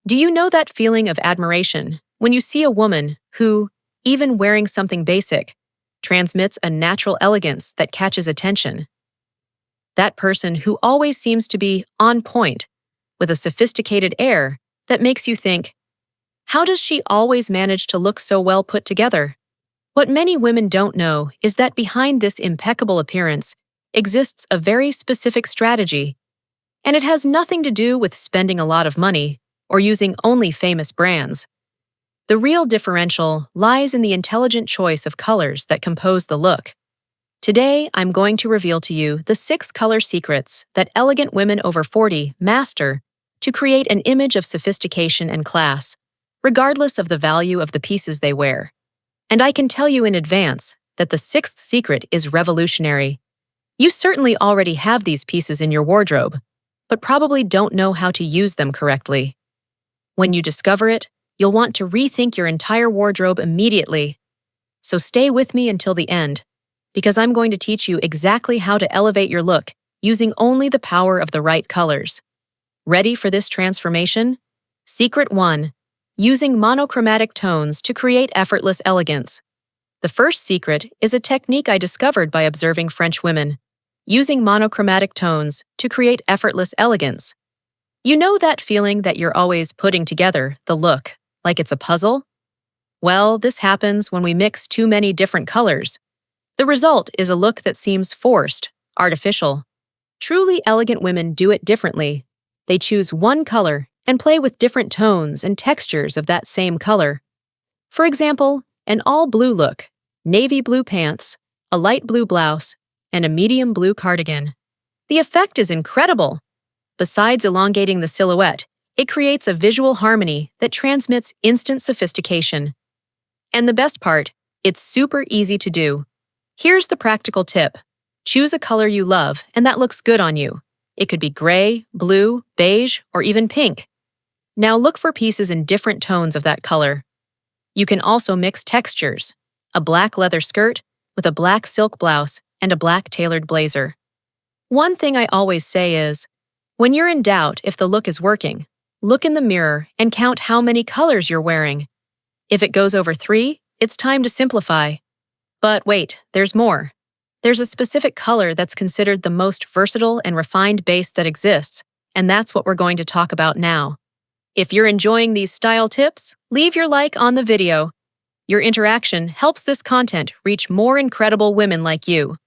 Do you know that feeling of admiration when you see a woman who, even wearing something basic, transmits a natural elegance that catches attention? That person who always seems to be on point, with a sophisticated air that makes you think, how does she always manage to look so well put together? What many women don't know is that behind this impeccable appearance exists a very specific strategy, and it has nothing to do with spending a lot of money or using only famous brands. The real differential lies in the intelligent choice of colors that compose the look. Today, I'm going to reveal to you the 6 color secrets that elegant women over 40 master to create an image of sophistication and class, regardless of the value of the pieces they wear. And I can tell you in advance that the 6th secret is revolutionary. You certainly already have these pieces in your wardrobe, but probably don't know how to use them correctly. When you discover it, you'll want to rethink your entire wardrobe immediately. So stay with me until the end, because I'm going to teach you exactly how to elevate your look using only the power of the right colors. Ready for this transformation? Secret 1. Using monochromatic tones to create effortless elegance. The first secret is a technique I discovered by observing French women, using monochromatic tones to create effortless elegance. You know that feeling that you're always putting together the look, like it's a puzzle? Well, this happens when we mix too many different colors. The result is a look that seems forced, artificial. Truly elegant women do it differently. They choose one color and play with different tones and textures of that same color. For example, an all-blue look, navy blue pants, a light blue blouse, and a medium blue cardigan. The effect is incredible. Besides elongating the silhouette, it creates a visual harmony that transmits instant sophistication. And the best part, it's super easy to do. Here's the practical tip. Choose a color you love and that looks good on you. It could be gray, blue, beige, or even pink. Now look for pieces in different tones of that color. You can also mix textures, a black leather skirt with a black silk blouse and a black tailored blazer. One thing I always say is, when you're in doubt if the look is working, look in the mirror and count how many colors you're wearing. If it goes over 3, it's time to simplify. But wait, there's more. There's a specific color that's considered the most versatile and refined base that exists, and that's what we're going to talk about now. If you're enjoying these style tips, leave your like on the video. Your interaction helps this content reach more incredible women like you.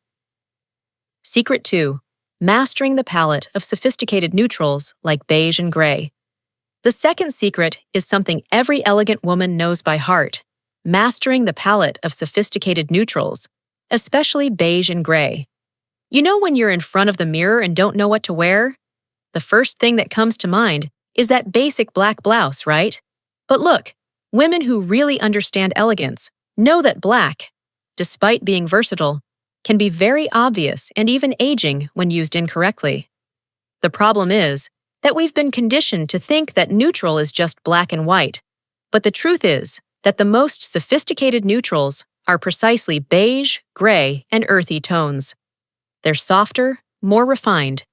Secret 2. Mastering the palette of sophisticated neutrals like beige and gray. The second secret is something every elegant woman knows by heart: mastering the palette of sophisticated neutrals, especially beige and gray. You know when you're in front of the mirror and don't know what to wear? The first thing that comes to mind is that basic black blouse, right? But look, women who really understand elegance know that black, despite being versatile, can be very obvious and even aging when used incorrectly. The problem is that we've been conditioned to think that neutral is just black and white, but the truth is that the most sophisticated neutrals are precisely beige, gray, and earthy tones. They're softer, more refined,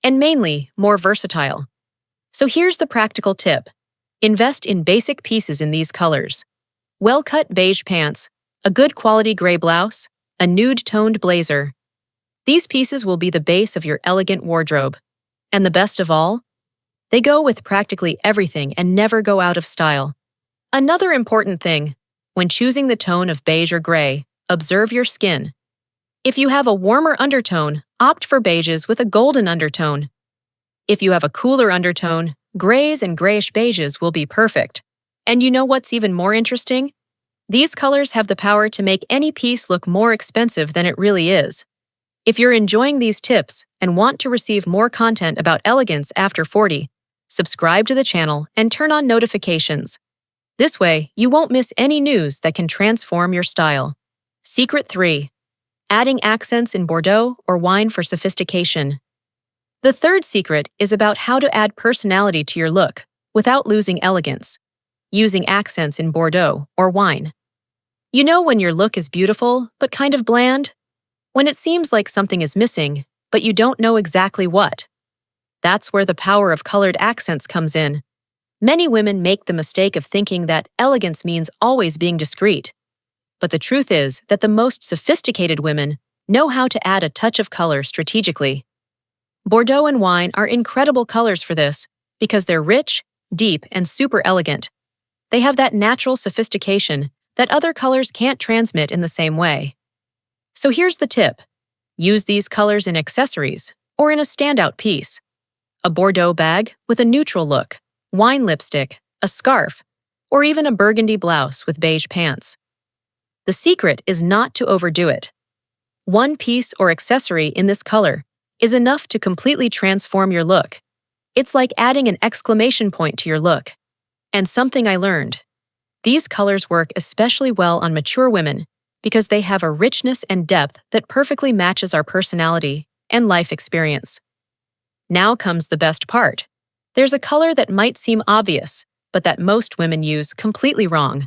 and mainly more versatile. So here's the practical tip. Invest in basic pieces in these colors: well-cut beige pants, a good quality gray blouse, a nude-toned blazer. These pieces will be the base of your elegant wardrobe. And the best of all, they go with practically everything and never go out of style. Another important thing, when choosing the tone of beige or gray, observe your skin. If you have a warmer undertone, opt for beiges with a golden undertone. If you have a cooler undertone, grays and grayish beiges will be perfect. And you know what's even more interesting? These colors have the power to make any piece look more expensive than it really is. If you're enjoying these tips and want to receive more content about elegance after 40, subscribe to the channel and turn on notifications. This way, you won't miss any news that can transform your style. Secret 3. Adding accents in Bordeaux or wine for sophistication. The third secret is about how to add personality to your look without losing elegance, using accents in Bordeaux or wine. You know when your look is beautiful but kind of bland? When it seems like something is missing, but you don't know exactly what? That's where the power of colored accents comes in. Many women make the mistake of thinking that elegance means always being discreet. But the truth is that the most sophisticated women know how to add a touch of color strategically. Bordeaux and wine are incredible colors for this because they're rich, deep, and super elegant. They have that natural sophistication that other colors can't transmit in the same way. So here's the tip. Use these colors in accessories or in a standout piece. A Bordeaux bag with a neutral look, wine lipstick, a scarf, or even a burgundy blouse with beige pants. The secret is not to overdo it. One piece or accessory in this color is enough to completely transform your look. It's like adding an exclamation point to your look. And something I learned. These colors work especially well on mature women because they have a richness and depth that perfectly matches our personality and life experience. Now comes the best part. There's a color that might seem obvious, but that most women use completely wrong.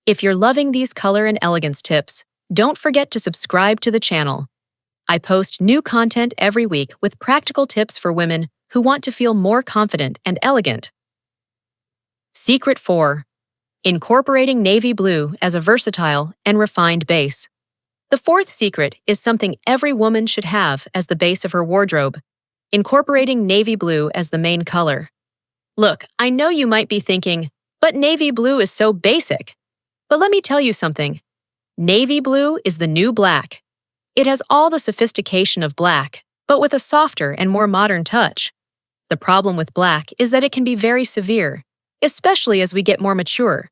If you're loving these color and elegance tips, don't forget to subscribe to the channel. I post new content every week with practical tips for women who want to feel more confident and elegant. Secret 4. Incorporating navy blue as a versatile and refined base. The fourth secret is something every woman should have as the base of her wardrobe, incorporating navy blue as the main color. Look, I know you might be thinking, but navy blue is so basic. But let me tell you something. Navy blue is the new black. It has all the sophistication of black, but with a softer and more modern touch. The problem with black is that it can be very severe, especially as we get more mature.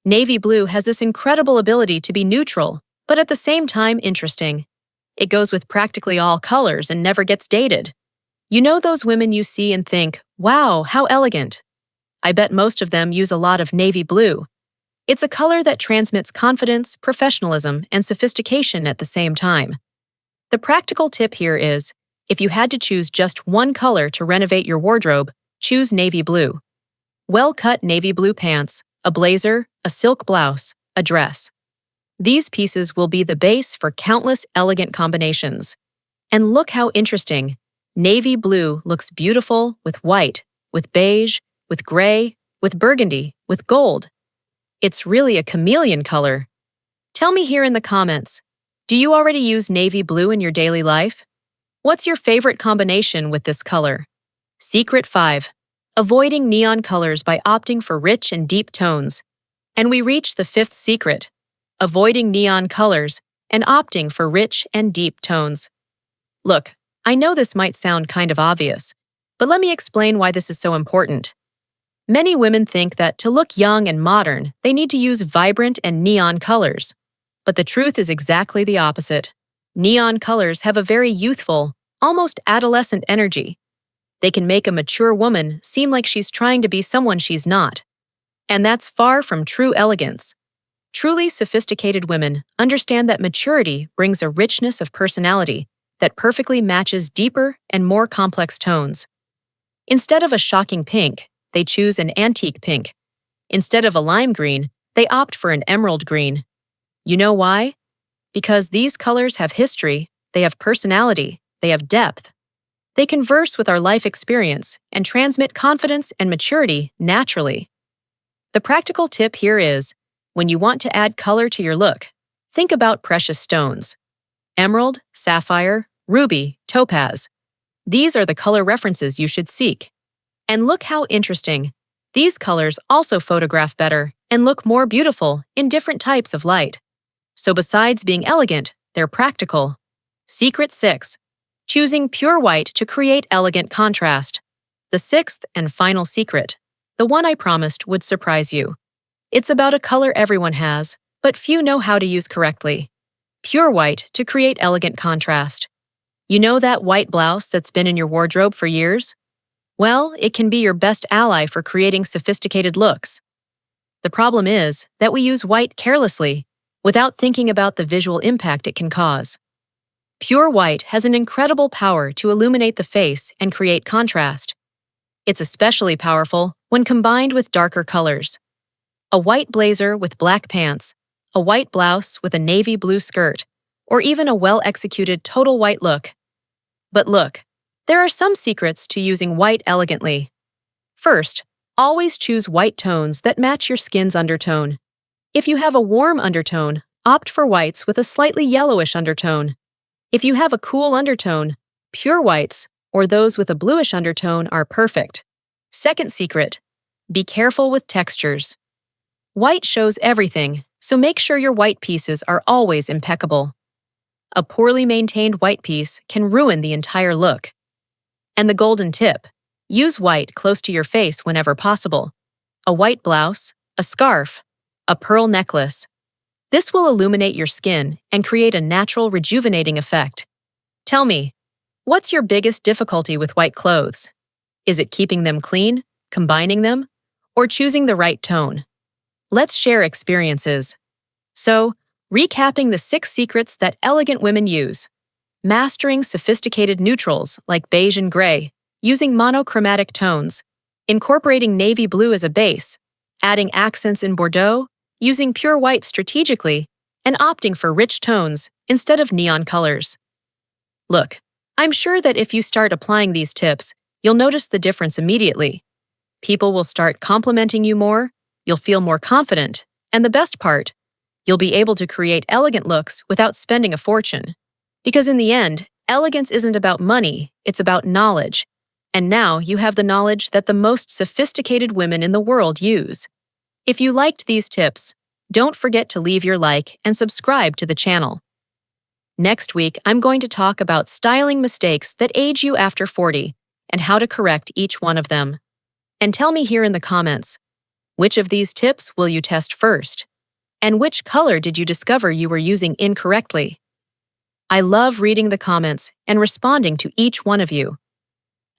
Navy blue has this incredible ability to be neutral, but at the same time interesting. It goes with practically all colors and never gets dated. You know those women you see and think, wow, how elegant. I bet most of them use a lot of navy blue. It's a color that transmits confidence, professionalism, and sophistication at the same time. The practical tip here is, if you had to choose just one color to renovate your wardrobe, choose navy blue. Well-cut navy blue pants, a blazer, a silk blouse, a dress. These pieces will be the base for countless elegant combinations. And look how interesting. Navy blue looks beautiful with white, with beige, with gray, with burgundy, with gold. It's really a chameleon color. Tell me here in the comments, do you already use navy blue in your daily life? What's your favorite combination with this color? Secret 5. Avoiding neon colors by opting for rich and deep tones. And we reach the fifth secret. Avoiding neon colors and opting for rich and deep tones. Look, I know this might sound kind of obvious, but let me explain why this is so important. Many women think that to look young and modern, they need to use vibrant and neon colors. But the truth is exactly the opposite. Neon colors have a very youthful, almost adolescent energy. They can make a mature woman seem like she's trying to be someone she's not. And that's far from true elegance. Truly sophisticated women understand that maturity brings a richness of personality that perfectly matches deeper and more complex tones. Instead of a shocking pink, they choose an antique pink. Instead of a lime green, they opt for an emerald green. You know why? Because these colors have history, they have personality, they have depth. They converse with our life experience and transmit confidence and maturity naturally. The practical tip here is, when you want to add color to your look, think about precious stones. Emerald, sapphire, ruby, topaz. These are the color references you should seek. And look how interesting. These colors also photograph better and look more beautiful in different types of light. So besides being elegant, they're practical. Secret 6. Choosing pure white to create elegant contrast. The sixth and final secret. The one I promised would surprise you. It's about a color everyone has, but few know how to use correctly. Pure white to create elegant contrast. You know that white blouse that's been in your wardrobe for years? Well, it can be your best ally for creating sophisticated looks. The problem is that we use white carelessly, without thinking about the visual impact it can cause. Pure white has an incredible power to illuminate the face and create contrast. It's especially powerful when combined with darker colors. A white blazer with black pants, a white blouse with a navy blue skirt, or even a well-executed total white look. But look, there are some secrets to using white elegantly. First, Always choose white tones that match your skin's undertone. If you have a warm undertone, opt for whites with a slightly yellowish undertone. If you have a cool undertone, pure whites or those with a bluish undertone are perfect. Second secret: be careful with textures. White shows everything, so make sure your white pieces are always impeccable. A poorly maintained white piece can ruin the entire look. And the golden tip: use white close to your face whenever possible. A white blouse, a scarf, a pearl necklace. This will illuminate your skin and create a natural rejuvenating effect. Tell me, what's your biggest difficulty with white clothes? Is it keeping them clean, combining them, or choosing the right tone? Let's share experiences. So, recapping the 6 secrets that elegant women use. Mastering sophisticated neutrals like beige and gray, using monochromatic tones, incorporating navy blue as a base, adding accents in Bordeaux, using pure white strategically, and opting for rich tones instead of neon colors. Look, I'm sure that if you start applying these tips, you'll notice the difference immediately. People will start complimenting you more, you'll feel more confident, and the best part, you'll be able to create elegant looks without spending a fortune. Because in the end, elegance isn't about money, it's about knowledge. And now you have the knowledge that the most sophisticated women in the world use. If you liked these tips, don't forget to leave your like and subscribe to the channel. Next week, I'm going to talk about styling mistakes that age you after 40 and how to correct each one of them. And tell me here in the comments, which of these tips will you test first? And which color did you discover you were using incorrectly? I love reading the comments and responding to each one of you.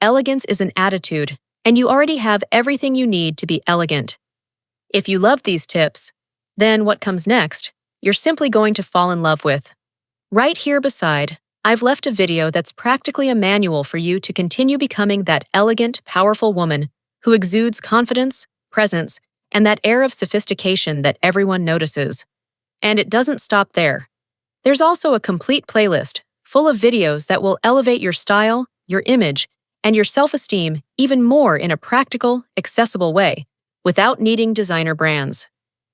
Elegance is an attitude, and you already have everything you need to be elegant. If you love these tips, then what comes next, you're simply going to fall in love with. Right here beside, I've left a video that's practically a manual for you to continue becoming that elegant, powerful woman who exudes confidence, presence, and that air of sophistication that everyone notices. And it doesn't stop there. There's also a complete playlist full of videos that will elevate your style, your image, and your self-esteem even more in a practical, accessible way, without needing designer brands.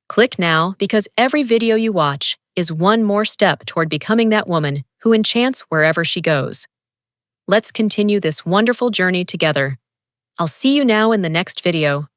Click now because every video you watch is one more step toward becoming that woman who enchants wherever she goes. Let's continue this wonderful journey together. I'll see you now in the next video.